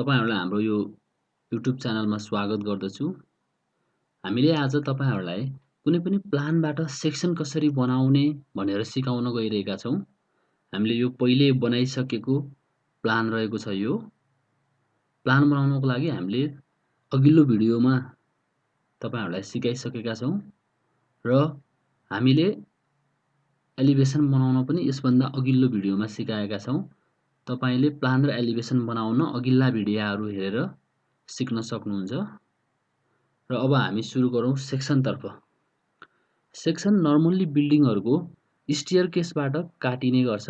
तपाईहरुलाई हाम्रो यो युट्युब च्यानलमा स्वागत गर्दछु। हामीले आज तपाईहरुलाई कुनै पनि प्लानबाट सेक्सन कसरी बनाउने भनेर सिकाउन गइरहेका छौं। हामीले यो पहिले बनाइसकेको प्लान रहेको छ यो। प्लान बनाउनको लागि हामीले अघिल्लो भिडियोमा तपाईहरुलाई सिकाइसकेका छौं र हामीले एलिभेसन बनाउन पनि यसभन्दा अघिल्लो भिडियोमा सिकाएका छौं। तपाईले प्लान र एलिभेसन बनाउन अघिल्ला भिडियोहरू हेरेर सिक्न सक्नुहुन्छ। र अब हामी सुरु गरौं सेक्सन तर्फ। सेक्सन नर्मल्ली बिल्डिङहरुको स्टेयरकेसबाट काटिने गर्छ।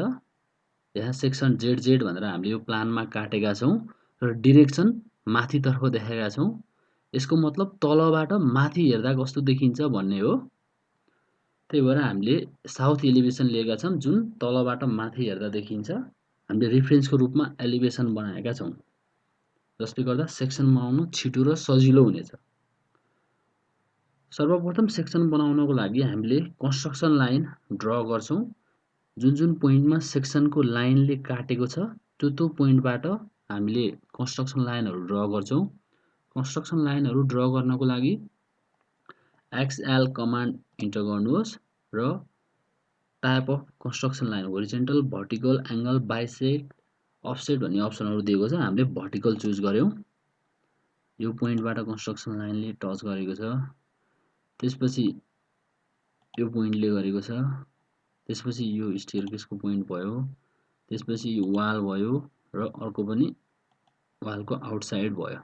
यहाँ सेक्सन जेड भनेर हामीले यो प्लानमा काटेका छौं र डाइरेक्सन माथि तर्फ देखाएका छौं। यसको मतलब तलबाट माथि हेर्दा कस्तो देखिन्छ भन्ने हो। त्यही भएर हामीले साउथ एलिभेसन लिएका छौं जुन तलबाट माथि हेर्दा देखिन्छ। हामीले रेफरेन्सको रूपमा एलिभेसन बनाएका छौं जसले गर्दा सेक्सन बनाउन छिटो र सजिलो हुनेछ। सर्वप्रथम सेक्सन बनाउनको लागि हामीले कन्स्ट्रक्सन लाइन ड्र गर्छौं। जुन पोइन्टमा सेक्सनको लाइनले काटेको छ त्यो पोइन्टबाट हामीले कन्स्ट्रक्सन लाइनहरु ड्र गर्छौं। कन्स्ट्रक्सन लाइनहरु ड्र गर्नको लागि XL कमान्ड इन्टर गर्नुहोस् र type of construction line horizontal, vertical, angle, bisect, offset भन्ने अप्सनहरु दिएको छ। हामीले भर्टिकल चुज गर्यौं। यो पोइन्टबाट कन्स्ट्रक्सन लाइनले टच गरेको छ। त्यसपछि यो पोइन्टले गरेको छ। त्यसपछि यो स्टेयरकेसको पोइन्ट भयो। त्यसपछि यो वाल भयो र अर्को पनि वालको आउटसाइड भयो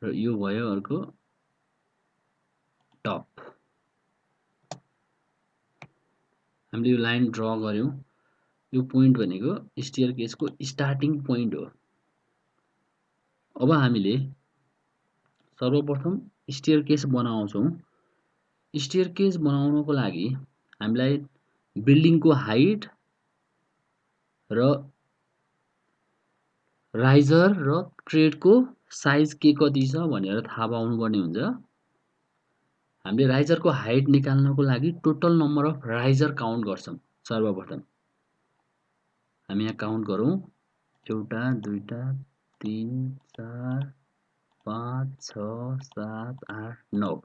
र यो भयो अर्को टप। हामीले यो लाइन ड्र गर्यौं। यो पोइन्ट भनेको स्टेयरकेसको स्टार्टिङ पोइन्ट हो। अब हामीले सर्वप्रथम स्टेयरकेस बनाउँछौं। स्टेयरकेस बनाउनको लागि हामीलाई बिल्डिङको हाइट र राइजर र ट्रेडको साइज के कति छ भनेर थाहा पाउनुपर्ने हुन्छ। हामीले राइजरको हाइट निकाल्नको लागि total number of riser count गर्छौं। सर्वप्रथम हामी यहाँ काउन्ट गरौं। 1 2 3 4 5 6 7 8 9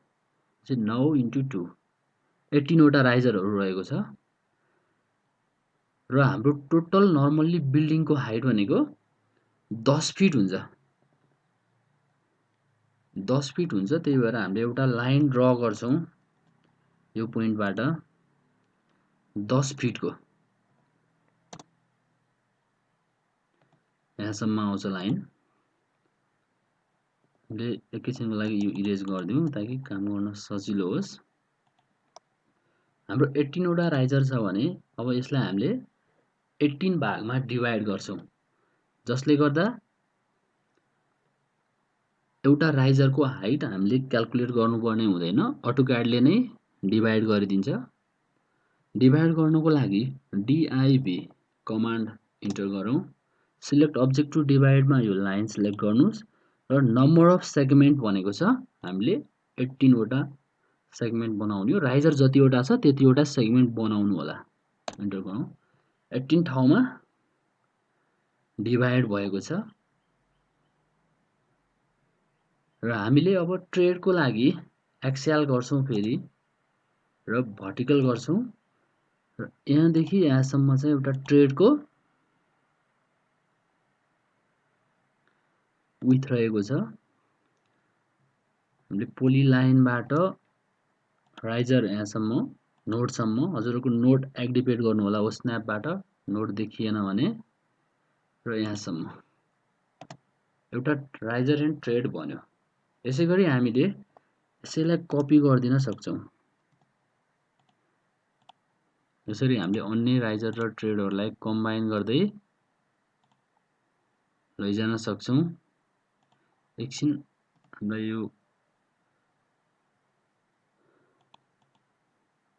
9 into 2 18 वटा राइजरहरु रहेको छ र हाम्रो टोटल नर्मल्ली बिल्डिङको हाइट भनेको 10 फिट हुन्छ। 10 फिट हुन्छ। त्यही भएर हामीले एउटा लाइन ड्र गर्छौं यो पोइन्टबाट 10 फिटको। यहाँसम्म आउँछ लाइन। हामीले एकैछिनको लागि यो इरेज गर्दियौं ताकि काम गर्न सजिलो होस्। हाम्रो 18 वटा राइजर छ भने अब यसलाई हामीले 18 भागमा डिवाइड गर्छौं जसले गर्दा एउटा राइजरको हाइट हामीले क्याल्कुलेट गर्नुपर्ने हुँदैन। AutoCAD ले नै डिवाइड गरिदिन्छ। डिवाइड गर्नको लागि div कमान्ड इन्टर गरौँ। सिलेक्ट अब्जेक्ट टु डिवाइडमा यो लाइन सिलेक्ट गर्नुस् र नम्बर अफ सेगमेन्ट भनेको छ हामीले 18 वटा सेगमेन्ट बनाउने हो। राइजर जतिवटा छ त्यतिवटा सेगमेन्ट बनाउनु होला। इन्टर गरौँ। 18 ठाउँमा डिवाइड भएको छ र हामीले अब ट्रेडको लागि एक्सएल गर्छौं फेरि र भर्टिकल गर्छौं र यहाँदेखि यहाँसम्म चाहिँ एउटा ट्रेडको विथ रहेको छ। हामीले पोली लाइनबाट राइजर यहाँसम्म नोडसम्म हजुरहरुको नोड एक्टिभेट गर्नु होला हो स्न्यापबाट। नोड देखिएन भने र यहाँसम्म एउटा राइजर एन्ड ट्रेड बन्यो। यसैगरी हामीले यसैलाई कपी गर्दिन सक्छौं। यसरी हामीले अन्य राइजर र ट्रेडहरुलाई कम्बाइन गर्दै लैजान सक्छौं। एकछिन हामीलाई यो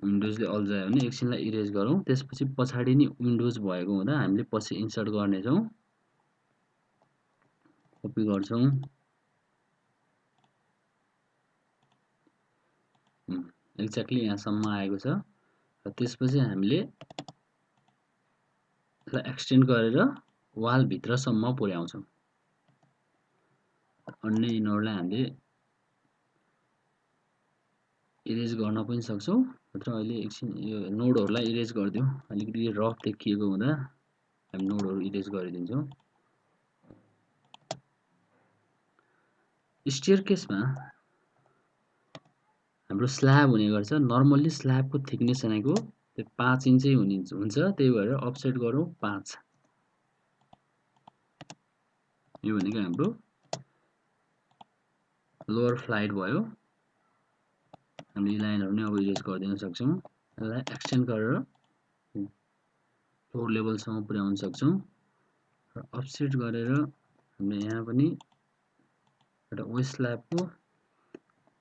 विन्डोजले अल्झायो भने एकछिनलाई इरेज गरौँ। त्यसपछि पछाडि नि विन्डोज भएको हुँदा हामीले पछि इन्सर्ट गर्ने छौं। कपी गर्छौं। एक्ज्याक्टली यहाँसम्म आएको छ र त्यसपछि हामीले यसलाई एक्सटेन्ड गरेर वाल भित्रसम्म पुर्याउँछौं। अन्य यिनीहरूलाई हामीले इरेज गर्न पनि सक्छौँ। मात्र अहिले एकछिन यो नोडहरूलाई इरेज गरिदिउँ। अलिकति रफ देखिएको हुँदा हामी नोडहरू इरेज गरिदिन्छौँ। स्टेयरकेसमा हाम्रो स्ल्याब हुने गर्छ। नर्मल्ली स्ल्याबको थिकनेस भनेको 5 इन्चै हुन्छ, त्यही भएर अफसेट गरौँ 5। यो भनेको हाम्रो लोअर फ्लाइट भयो। हामीले यी लाइनहरू नै अब इरेज गरिदिन सक्छौँ। यसलाई एक्सटेन्ड गरेर फ्लोर लेभलसम्म पुर्याउन सक्छौँ र अफसेट गरेर हामीले यहाँ पनि एउटा वेस्ट स्ल्याबको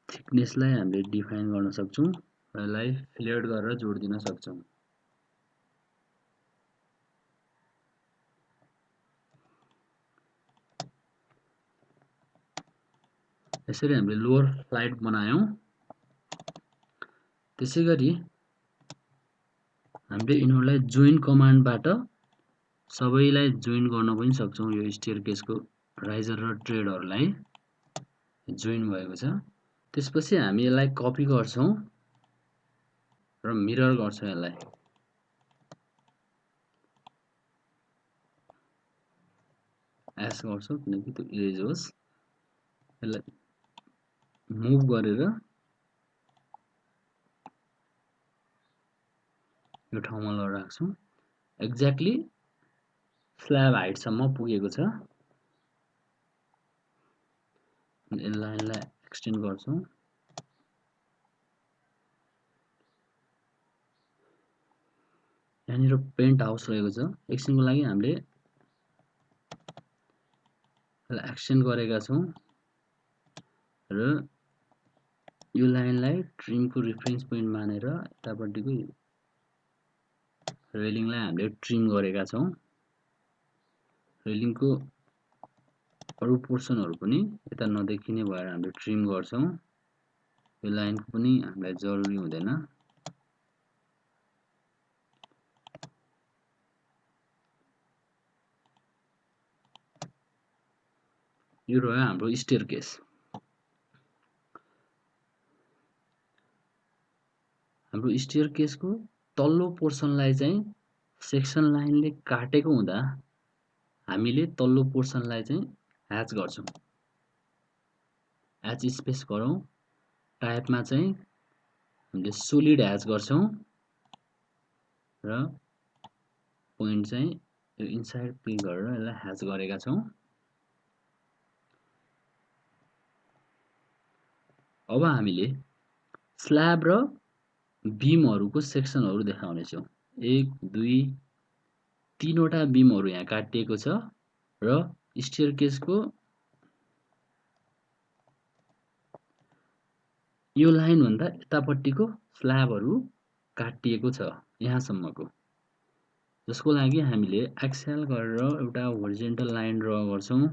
थिकनेसलाई हामीले डिफाइन गर्न सक्छौँ र यसलाई फ्लेयर्ड गरेर जोडिदिन सक्छौँ। यसरी हामीले लोअर फ्लाइट बनायौँ। त्यसैगरी हामीले यिनीहरूलाई जोइन कमान्डबाट सबैलाई जोइन गर्न पनि सक्छौँ। यो स्टेयरकेसको राइजर र ट्रेडहरूलाई जोइन भएको छ। त्यसपछि हामी यसलाई कपी गर्छौँ र मिरर गर्छौँ। यसलाई एस गर्छौँ किनकि त्यो इरेज होस्। यसलाई मुभ गरेर यो ठाउँमा लगेर राख्छौँ। एक्ज्याक्टली स्ल्याब हाइटसम्म पुगेको छ। लाइनलाई एक्सटेन्ड गर्छौँ। यहाँनिर पेन्ट हाउस रहेको छ। एकछिनको लागि हामीले यसलाई एक्सटेन्ड गरेका छौँ र यो लाइनलाई ट्रिमको रेफरेन्स पोइन्ट मानेर यतापट्टिको रेलिङलाई हामीले ट्रिम गरेका छौँ। रेलिङको अरू पोर्सनहरू पनि यता नदेखिने भएर हामीले ट्रिम गर्छौँ। यो लाइनको पनि हामीलाई जरुरी हुँदैन। यो रह्यो हाम्रो स्टेयरकेस। हाम्रो स्टेयरकेसको तल्लो पोर्सनलाई चाहिँ सेक्सन लाइनले काटेको हुँदा हामीले तल्लो पोर्सनलाई चाहिँ ह्याच गर्छौँ। ह्याच स्पेस गरौँ। टाइपमा चाहिँ हामीले सोलिड ह्याच गर्छौँ र पोइन्ट चाहिँ यो इनसाइड क्लिक गरेर यसलाई ह्याच गरेका छौँ। अब हामीले स्ल्याब र बीमहरूको सेक्सनहरू देखाउनेछौँ। 1 2 3वटा बीमहरू यहाँ काटिएको छ र स्टेयरकेसको यो लाइन भन्दा यतापट्टिको स्ल्याबहरू काटिएको छ यहाँसम्मको, जसको लागि हामीले एक्सेल गरेर एउटा होरिजेन्टल लाइन ड्र गर्छौँ।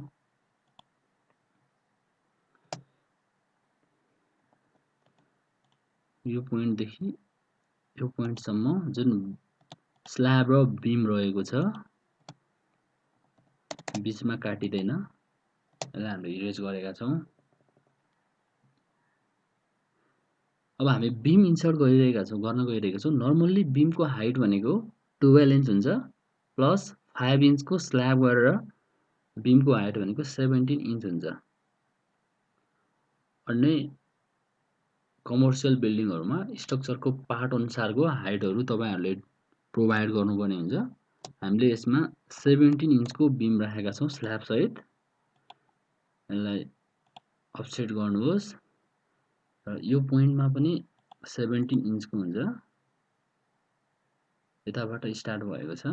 यो पोइन्टदेखि यो पोइन्टसम्म जुन स्ल्याब र बीम रहेको छ, बीचमा काटिदैन। यसलाई हामीले इरेज गरेका छौँ। अब हामी बीम इन्सर्ट गर्न गइरहेका छौँ। नर्मल्ली बीमको हाइट भनेको 12 इन्च हुन्छ प्लस 5 इन्चको स्ल्याब गरेर बीमको हाइट भनेको 17 इन्च हुन्छ। अन्य कमर्सियल बिल्डिङहरूमा स्ट्रक्चरको पार्ट अनुसारको हाइटहरू तपाईहरुले प्रोभाइड गर्नुपर्ने हुन्छ। हामीले यसमा 17 इन्चको बीम राखेका छौँ स्ल्याब सहित। यसलाई अफसेट गर्नुहोस् र यो पोइन्टमा पनि 17 इन्चको हुन्छ। यताबाट स्टार्ट भएको छ।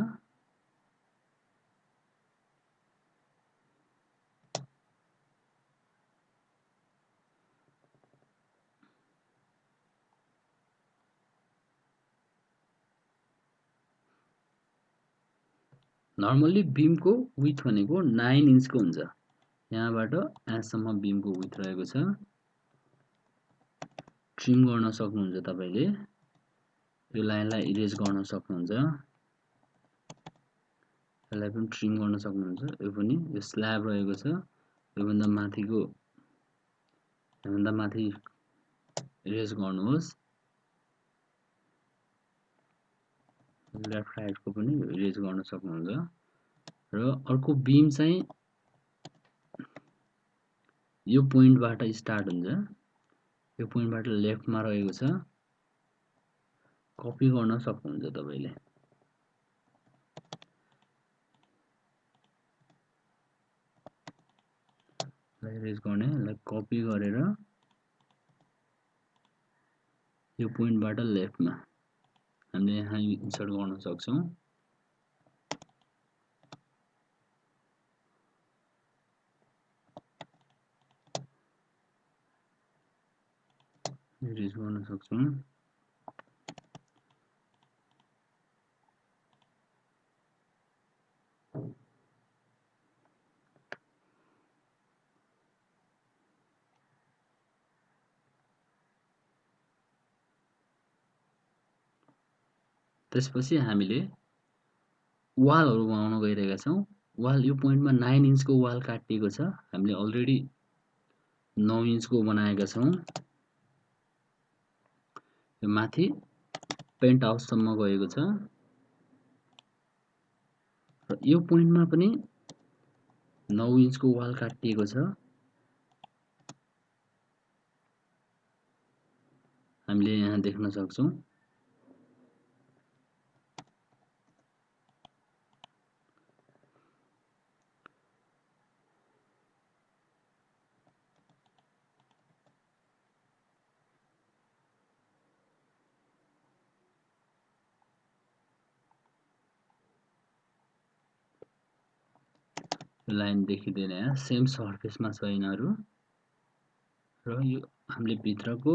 नर्मल्ली बीमको विथ भनेको 9 इन्चको हुन्छ। यहाँबाट यहाँसम्म बीमको विथ रहेको छ। ट्रिम गर्न सक्नुहुन्छ तपाईले। यो लाइनलाई इरेज गर्न सक्नुहुन्छ। यसलाई पनि ट्रिम गर्न सक्नुहुन्छ। यो पनि यो स्ल्याब रहेको छ। यो भन्दा माथिको योभन्दा माथि इरेज गर्नुहोस्। लेफ्ट राइटको पनि इरेज गर्न सक्नुहुन्छ। र अर्को बीम चाहिँ यो पोइन्टबाट स्टार्ट हुन्छ। यो पोइन्टबाट लेफ्टमा रहेको छ, कपी गर्न सक्नुहुन्छ तपाईले। इरेज गर्ने, यसलाई कपी गरेर यो पोइन्टबाट लेफ्टमा हामीले यहाँ इन्सर्ट गर्न सक्छौं। इरेज गर्न सक्छौं। त्यसपछि हामीले वालहरु बनाउन गइरहेका छौं। वाल यो पोइन्टमा 9 इन्चको वाल काटिएको छ। हामीले अलरेडी 9 इन्चको बनाएका छौं। यो माथि पेन्ट हाउस सम्म गएको छ। र यो पोइन्टमा पनि 9 इन्चको वाल काटिएको छ। हामीले यहाँ देख्न सक्छौं। यो लाइन देखिदैन यहाँ, सेम सर्फेसमा छ यिनीहरु। र यो हामीले भित्रको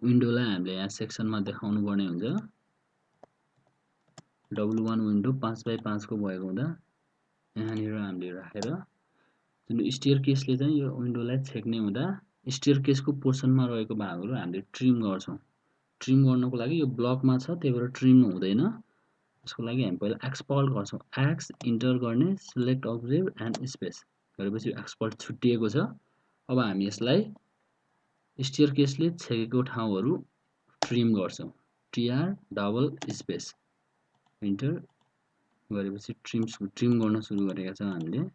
विन्डोलाई हामीले यहाँ सेक्सनमा देखाउनु पर्ने हुन्छ। W1 विन्डो 5x5 को भएको हुँदा यहाँनिर हामीले राखेर जुन स्टेयरकेसले चाहिँ यो विन्डोलाई छेक्ने हुँदा स्टेयरकेसको पोर्सनमा रहेको भागहरु हामीले ट्रिम गर्छौं। ट्रिम गर्नको लागि यो ब्लकमा छ, त्यही भएर ट्रिम हुँदैन। यसको लागि हामी पहिला एक्सपोर्ट गर्छौं। एक्स इन्टर गर्ने, सिलेक्ट अब्जेक्ट एन्ड स्पेस गरेपछि एक्सपोर्ट छुट्टिएको छ। अब हामी यसलाई स्टेयरकेसले छेकेको ठाउँहरु ट्रिम गर्छौं। टीआर डबल स्पेस इन्टर गरेपछि ट्रिम गर्न सुरु गरेका छौं हामीले।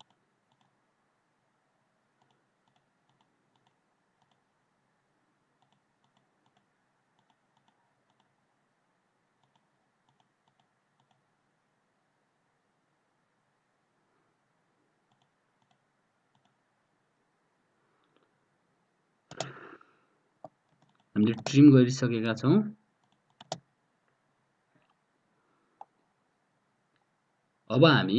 हामीले ट्रिम गरिसकेका छौं। अब हामी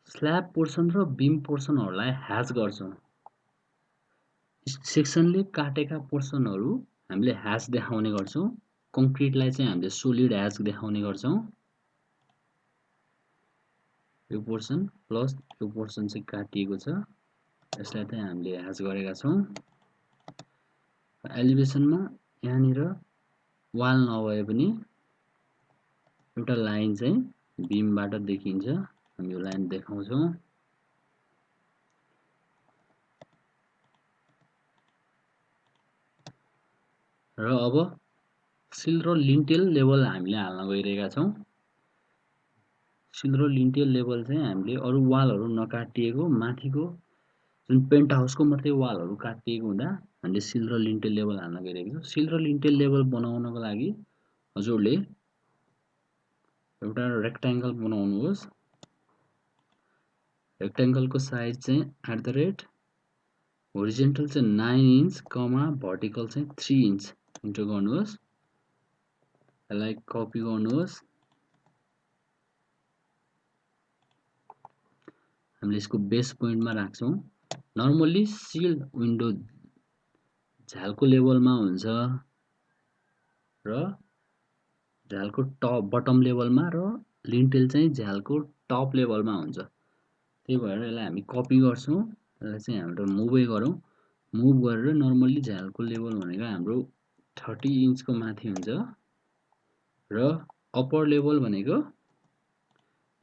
स्ल्याब पोर्सन र बीम पोर्सनहरुलाई ह्याच गर्छौं। सेक्सनले काटेका पोर्सनहरु हामीले ह्याच देखाउने गर्छौं। कंक्रिटलाई चाहिँ हामीले सोलिड ह्याच देखाउने गर्छौं। यो पोर्सन प्लस यो पोर्सन चाहिँ काटिएको छ, यसलाई चाहिँ हामीले ह्याच गरेका छौं। एलिभेसनमा यहाँनिर वाल नभए पनि एउटा लाइन चाहिँ बीमबाट देखिन्छ। हामी यो लाइन देखाउँछौं। र अब सिल र लिन्टेल लेभल हामीले हाल्न गइरहेका छौं। सिल र लिन्टेल लेभल चाहिँ हामीले अरु वालहरु नकाटिएको माथिको जुन पेन्ट हाउसको मात्रै वालहरु काटिएको हुँदा हामीले सिल र लिन्टेल लेभल हाल्न गइरहेका छौं। सिल र लिन्टेल लेभल बनाउनको लागि हजुरले एउटा रेक्टेंगल बनाउनुहोस्। रेक्टेंगलको साइज चाहिँ होरिजेन्टल चाहिँ 9 इन्च कमा भर्टिकल चाहिँ 3 इन्च इन्टर गर्नुहोस्। यसलाई कपी गर्नुहोस्। हामीले यसको बेस पोइन्टमा राख्छौं। नर्मली सिल विन्डो झ्यालको लेभलमा हुन्छ र झ्यालको टप बटम लेभलमा र लिन्टेल चाहिँ झ्यालको टप लेभलमा हुन्छ। त्यही भएर यसलाई हामी कपी गर्छौं। यसलाई चाहिँ हाम्रो मुभै गरौँ। मुभ गरेर नर्मली झ्यालको लेभल भनेको हाम्रो 30 इन्चको माथि हुन्छ र अप्पर लेभल भनेको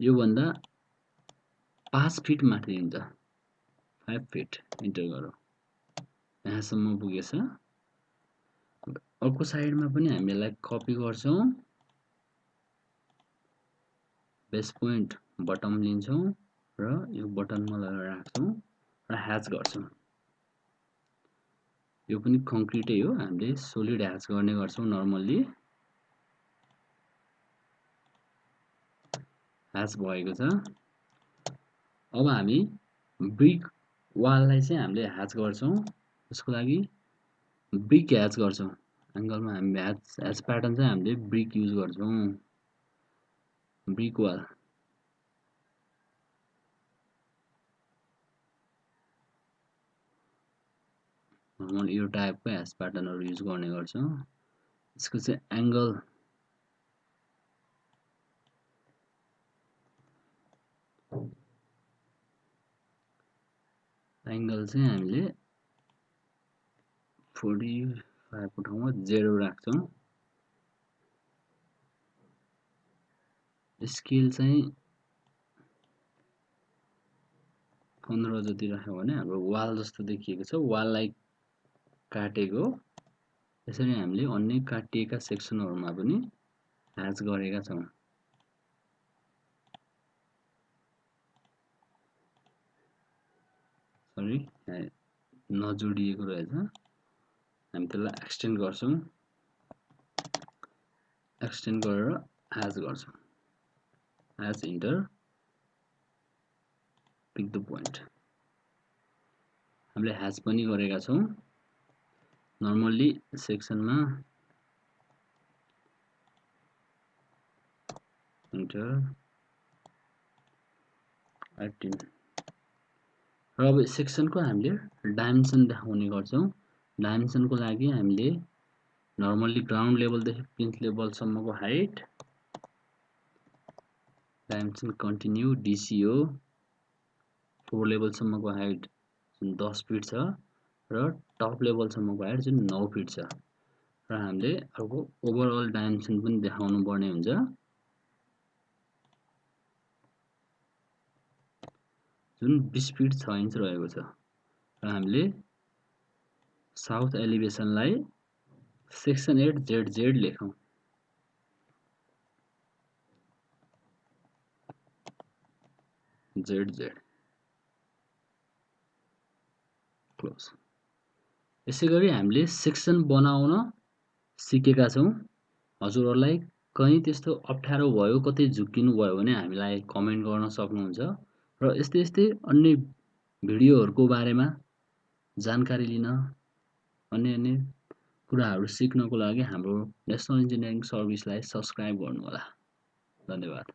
योभन्दा 5 फिट माथि हुन्छ, 5 फिट इन्टर गरौँ, यहाँसम्म पुगेछ। अर्को साइडमा पनि हामी यसलाई कपी गर्छौँ, बेस पोइन्ट बटम लिन्छौँ र यो बटनमा लगेर राख्छौँ र ह्याच गर्छौँ। यो पनि कङ्क्रिटै हो, हामीले सोलिड ह्याच गर्ने गर्छौँ नर्मल्ली। ह्याच भएको छ। अब हामी ब्रिक वाललाई चाहिँ हामीले ह्याच गर्छौँ, त्यसको लागि ब्रिक ह्याच गर्छौँ। एङ्गलमा हामी ह्याच प्याटर्न चाहिँ हामीले ब्रिक युज गर्छौँ, ब्रिक वाल। नर्मल यो टाइपको ह्याच प्याटर्नहरू युज गर्ने गर्छौँ। यसको चाहिँ एङ्गल चाहिँ हामीले 45 को ठाउँमा 0 राख्छौँ। स्केल चाहिँ 15 जति राख्यो भने हाम्रो वाल जस्तो देखिएको छ, वाललाई काटेको। यसरी हामीले अन्य काटिएका सेक्सनहरूमा पनि ह्याच गरेका छौँ। सरी, नजोडिएको रहेछ, हामी त्यसलाई एक्सटेन्ड गर्छौँ, एक्सटेन्ड गरेर ह्याच गर्छौँ, ह्याच इन्टर, पिक द पोइन्ट। हामीले ह्याच पनि गरेका छौँ। नर्मल्ली सेक्सनमा इन्टर 18 र अब सेक्सनको हामीले डाइमेन्सन देखाउने गर्छौँ। डाइमेन्सनको लागि हामीले नर्मल्ली ग्राउन्ड लेभलदेखि प्लिन्थ लेभलसम्मको हाइट, डाइमेन्सन कन्टिन्यू डिसिओ 4 लेभलसम्मको हाइट जुन 10 फिट छ र टप लेभलसम्मको हाइट जुन 9 फिट छ, र हामीले अर्को ओभरअल डाइमेन्सन पनि देखाउनु पर्ने हुन्छ जुन 20 फिट 6 इन्च रहेको छ। र हामीले साउथ एलिभेसनलाई सेक्सन 8 ZZ लेखौँ। ZZ close. यसै गरी हामीले सेक्सन बनाउन सिकेका छौँ। हजुरहरूलाई कहीँ त्यस्तो अप्ठ्यारो भयो, कतै झुक्किनु भयो भने हामीलाई कमेन्ट गर्न सक्नुहुन्छ र यस्तै अन्य भिडियोहरूको बारेमा जानकारी लिन, अन्य कुराहरू सिक्नको लागि हाम्रो नेसनल इन्जिनियरिङ सर्भिसलाई सब्स्क्राइब गर्नुहोला। धन्यवाद।